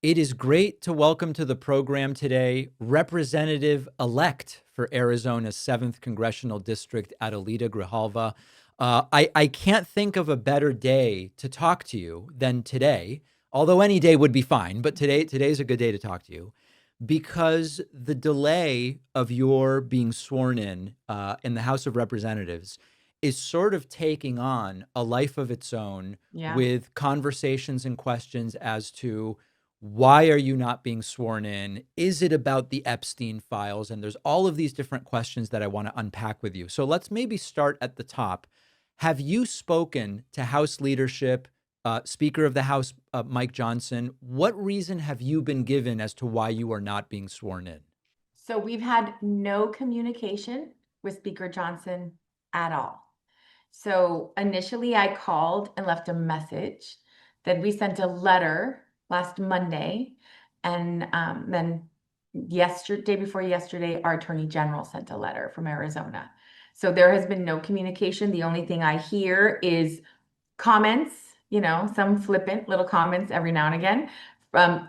It is great to welcome to the program today Representative-elect for Arizona's 7th Congressional District, Adelita Grijalva. I can't think of a better day to talk to you than today, although any day would be fine, but today's a good day to talk to you because the delay of your being sworn in the House of Representatives is sort of taking on a life of its own Yeah. with conversations and questions as to why are you not being sworn in? Is it about the Epstein files? And there's all of these different questions that I want to unpack with you. So let's maybe start at the top. Have you spoken to House leadership, Speaker of the House, Mike Johnson? What reason have you been given as to why you are not being sworn in? So we've had no communication with Speaker Johnson at all. So initially I called and left a message. Then we sent a letter last Monday. And then day before yesterday, our Attorney General sent a letter from Arizona. So there has been no communication. The only thing I hear is comments, some flippant little comments every now and again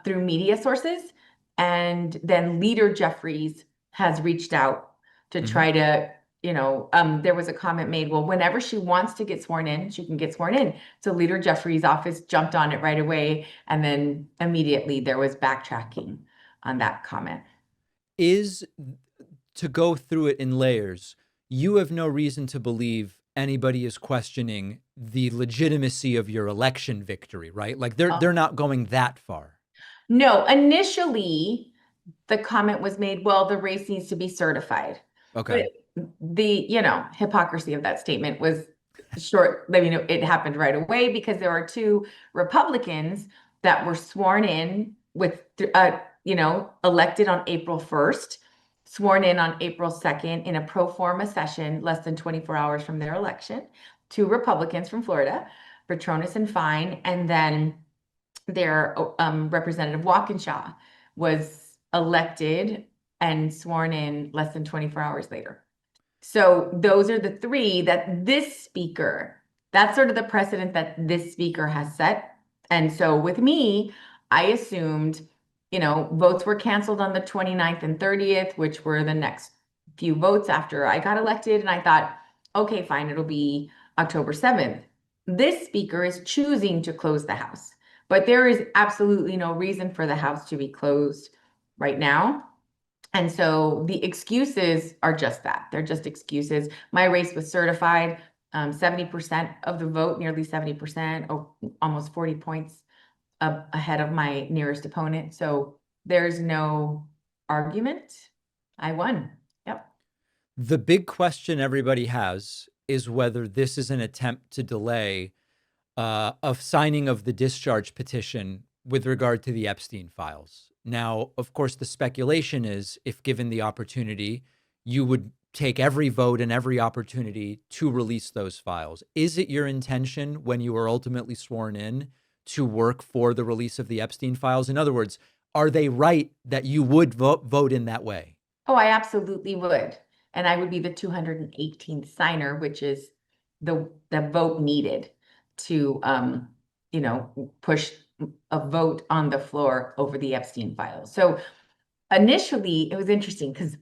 through media sources. And then Leader Jeffries has reached out to try to, there was a comment made, well, whenever she wants to get sworn in, she can get sworn in. So Leader Jeffries' office jumped on it right away. And then immediately there was backtracking on that comment. Is to go through it in layers, you have no reason to believe anybody is questioning the legitimacy of your election victory, right? Like they're not going that far. No, initially the comment was made, well, the race needs to be certified. Okay. But the, hypocrisy of that statement was short. It happened right away because there are two Republicans that were sworn in elected on April 1st, sworn in on April 2nd in a pro forma session less than 24 hours from their election. Two Republicans from Florida, Petronis and Fine, and then their Representative Walkinshaw was elected and sworn in less than 24 hours later. So those are the three that that's sort of the precedent that this speaker has set. And so with me, I assumed, votes were canceled on the 29th and 30th, which were the next few votes after I got elected. And I thought, okay, fine, it'll be October 7th. This speaker is choosing to close the House, but there is absolutely no reason for the House to be closed right now. And so the excuses are just that. They're just excuses. My race was certified, 70% of the vote, nearly 70%, almost 40 points ahead of my nearest opponent. So there's no argument. I won. Yep. The big question everybody has is whether this is an attempt to delay of signing of the discharge petition with regard to the Epstein files. Now, of course, the speculation is if given the opportunity, you would take every vote and every opportunity to release those files. Is it your intention when you are ultimately sworn in to work for the release of the Epstein files? In other words, are they right that you would vote in that way? Oh, I absolutely would. And I would be the 218th signer, which is the vote needed to, push a vote on the floor over the Epstein files. So initially, it was interesting because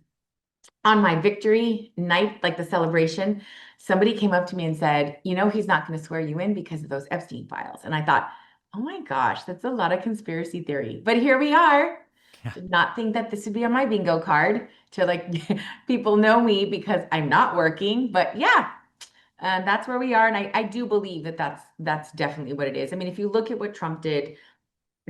on my victory night, like the celebration, somebody came up to me and said, he's not going to swear you in because of those Epstein files. And I thought, oh my gosh, that's a lot of conspiracy theory. But here we are. Yeah. Did not think that this would be on my bingo card to people know me because I'm not working. But yeah, and that's where we are. And I do believe that that's definitely what it is. I mean, if you look at what Trump did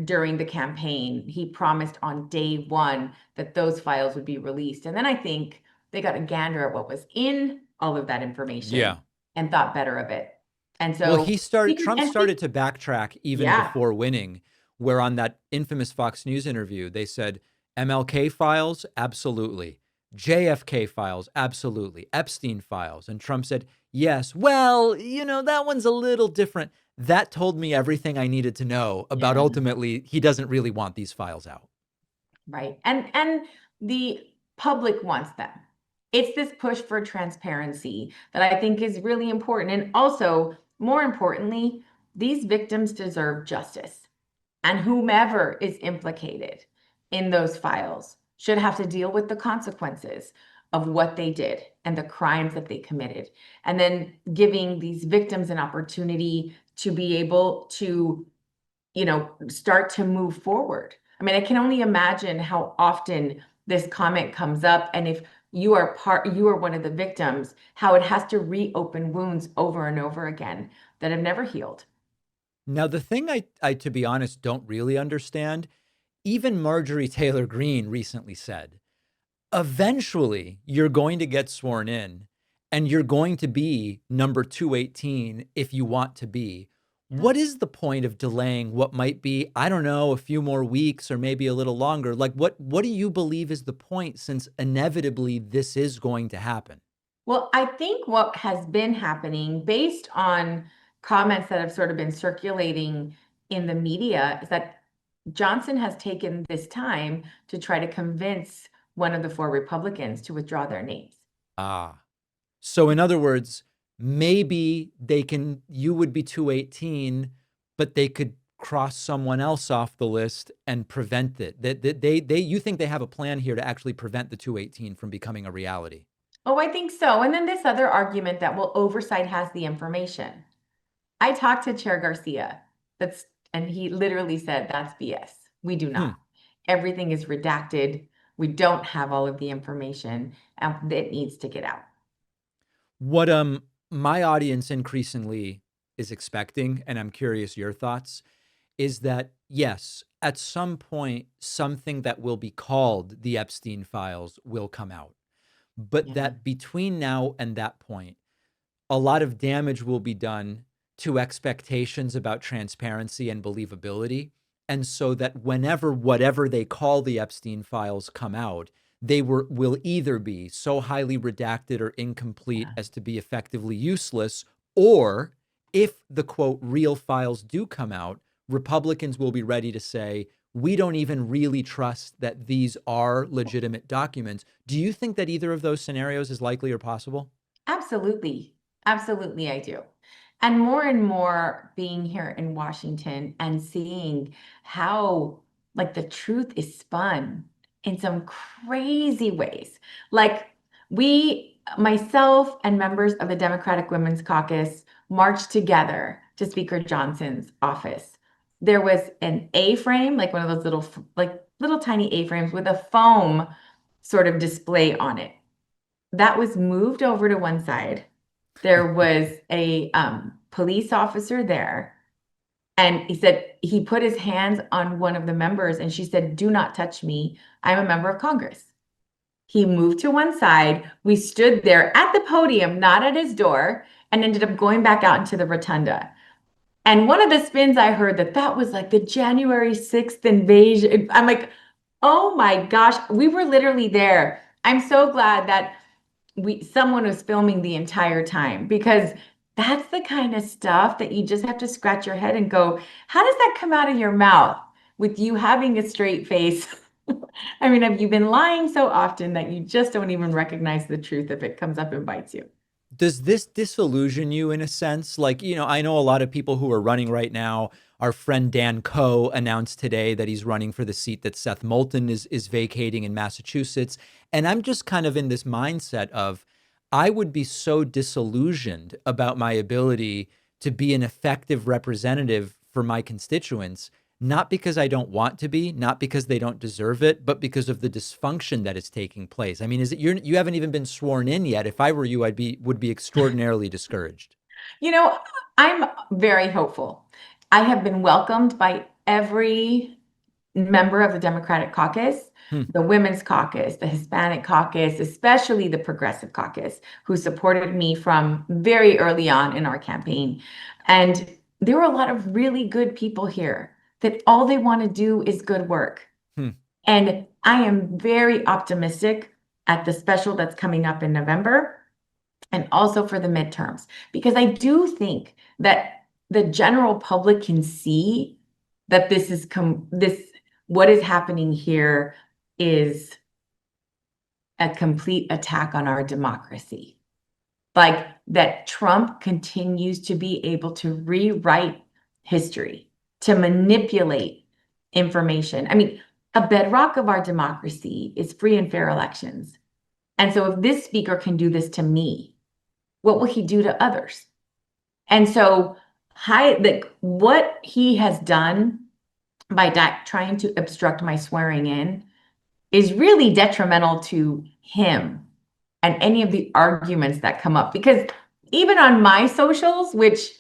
during the campaign, he promised on day one that those files would be released. And then I think they got a gander at what was in all of that information Yeah. and thought better of it. And Well, so, Trump started to backtrack even yeah, before winning, where on that infamous Fox News interview, they said MLK files, absolutely. JFK files, absolutely. Epstein files. And Trump said, yes, well, that one's a little different. That told me everything I needed to know about yeah, ultimately he doesn't really want these files out. right. And the public wants them. It's this push for transparency that I think is really important. And also, more importantly, these victims deserve justice. And whomever is implicated in those files should have to deal with the consequences of what they did and the crimes that they committed. And then giving these victims an opportunity to be able to, start to move forward. I mean, I can only imagine how often this comment comes up. And if you are one of the victims, how it has to reopen wounds over and over again that have never healed. Now, the thing I, to be honest, don't really understand, even Marjorie Taylor Greene recently said, eventually you're going to get sworn in and you're going to be number 218 if you want to be. What is the point of delaying what might be, I don't know, a few more weeks or maybe a little longer? Like, what do you believe is the point, since inevitably this is going to happen? Well, I think what has been happening based on comments that have sort of been circulating in the media is that Johnson has taken this time to try to convince one of the four Republicans to withdraw their names. Ah. So in other words, maybe you would be 218, but they could cross someone else off the list and prevent it. You think they have a plan here to actually prevent the 218 from becoming a reality? Oh, I think so. And then this other argument that, well, oversight has the information. I talked to Chair Garcia, and he literally said that's BS. We do Hmm. not. Everything is redacted. We don't have all of the information, and it needs to get out. What my audience increasingly is expecting, and I'm curious your thoughts, is that yes, at some point, something that will be called the Epstein files will come out. But Yeah. that between now and that point, a lot of damage will be done to expectations about transparency and believability. And so that whenever whatever they call the Epstein files come out, will either be so highly redacted or incomplete Yeah. as to be effectively useless, or if the quote real files do come out, Republicans will be ready to say, we don't even really trust that these are legitimate documents. Do you think that either of those scenarios is likely or possible? Absolutely. Absolutely, I do. And more being here in Washington and seeing how like the truth is spun in some crazy ways. Like myself and members of the Democratic Women's Caucus marched together to Speaker Johnson's office. There was an A-frame, like one of those little tiny A-frames with a foam sort of display on it that was moved over to one side. There was a police officer there, and he said he put his hands on one of the members, and she said, "Do not touch me. I'm a member of Congress." He moved to one side. We stood there at the podium, not at his door, and ended up going back out into the rotunda. And one of the spins I heard that was like the January 6th invasion. I'm like, oh my gosh, we were literally there. I'm so glad that someone was filming the entire time, because that's the kind of stuff that you just have to scratch your head and go, how does that come out of your mouth with you having a straight face? I mean, have you been lying so often that you just don't even recognize the truth if it comes up and bites you? Does this disillusion you in a sense? Like, I know a lot of people who are running right now. Our friend Dan Coe announced today that he's running for the seat that Seth Moulton is vacating in Massachusetts. And I'm just kind of in this mindset of, I would be so disillusioned about my ability to be an effective representative for my constituents, not because I don't want to be, not because they don't deserve it, but because of the dysfunction that is taking place. I mean, is it you haven't even been sworn in yet? If I were you, would be extraordinarily discouraged. You know, I'm very hopeful. I have been welcomed by every member of the Democratic Caucus, Hmm. the Women's Caucus, the Hispanic Caucus, especially the Progressive Caucus, who supported me from very early on in our campaign. And there were a lot of really good people here that all they want to do is good work. Hmm. And I am very optimistic at the special that's coming up in November and also for the midterms, because I do think that the general public can see that what is happening here is a complete attack on our democracy. Like that Trump continues to be able to rewrite history, to manipulate information. I mean, a bedrock of our democracy is free and fair elections. And so if this speaker can do this to me, what will he do to others? And so like what he has done by trying to obstruct my swearing in is really detrimental to him and any of the arguments that come up. Because even on my socials, which,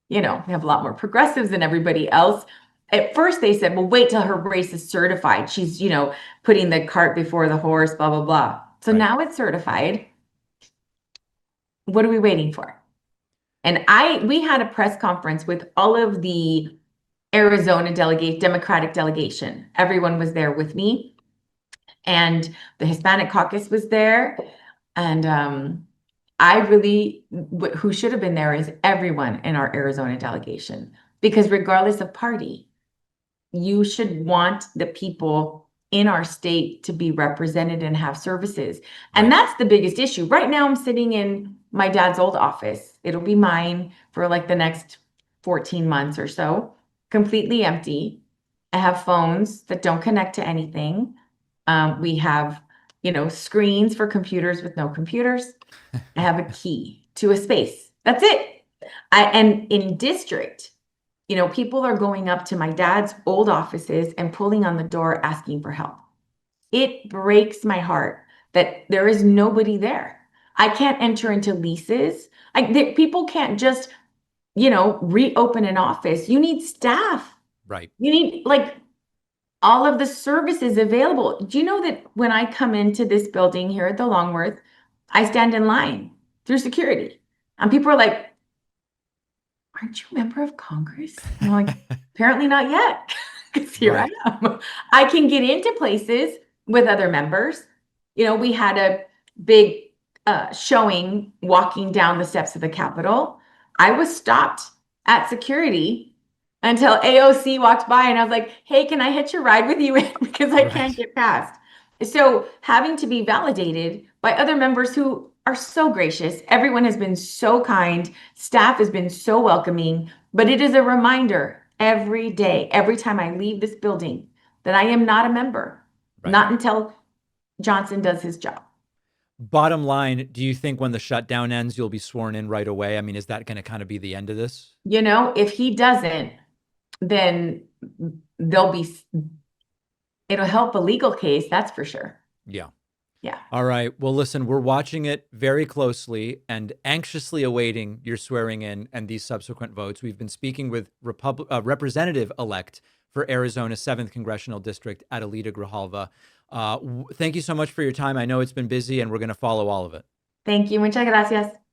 we have a lot more progressives than everybody else, at first they said, well, wait till her race is certified. She's, putting the cart before the horse, blah, blah, blah. So Right. now it's certified. What are we waiting for? And we had a press conference with all of the Arizona Democratic delegation. Everyone was there with me, and the Hispanic caucus was there. And who should have been there is everyone in our Arizona delegation, because regardless of party, you should want the people in our state to be represented and have services. And Right. that's the biggest issue. Right now, I'm sitting in my dad's old office. It'll be mine for like the next 14 months or so, completely empty. I have phones that don't connect to anything. We have, screens for computers with no computers. I have a key to a space. That's it. And in district, people are going up to my dad's old offices and pulling on the door asking for help. It breaks my heart that there is nobody there. I can't enter into leases. People can't just, reopen an office. You need staff. Right. You need like all of the services available. Do you know that when I come into this building here at the Longworth, I stand in line through security, and people are like, aren't you a member of Congress? And I'm like, apparently not yet, because here I Right. am. I can get into places with other members. We had a big showing walking down the steps of the Capitol. I was stopped at security until AOC walked by, and I was like, hey, can I hitch a ride with you in? Because I can't Right. get past. So having to be validated by other members who are so gracious. Everyone has been so kind. Staff has been so welcoming, but it is a reminder every day, every time I leave this building, that I am not a member, Right. not until Johnson does his job. Bottom line, do you think when the shutdown ends, you'll be sworn in right away? I mean, is that going to kind of be the end of this? If he doesn't, then there'll be, it'll help a legal case, that's for sure. Yeah. Yeah. All right. Well, listen, we're watching it very closely and anxiously awaiting your swearing in and these subsequent votes. We've been speaking with Representative-elect for Arizona's 7th Congressional District, Adelita Grijalva. Thank you so much for your time. I know it's been busy, and we're going to follow all of it. Thank you. Muchas gracias.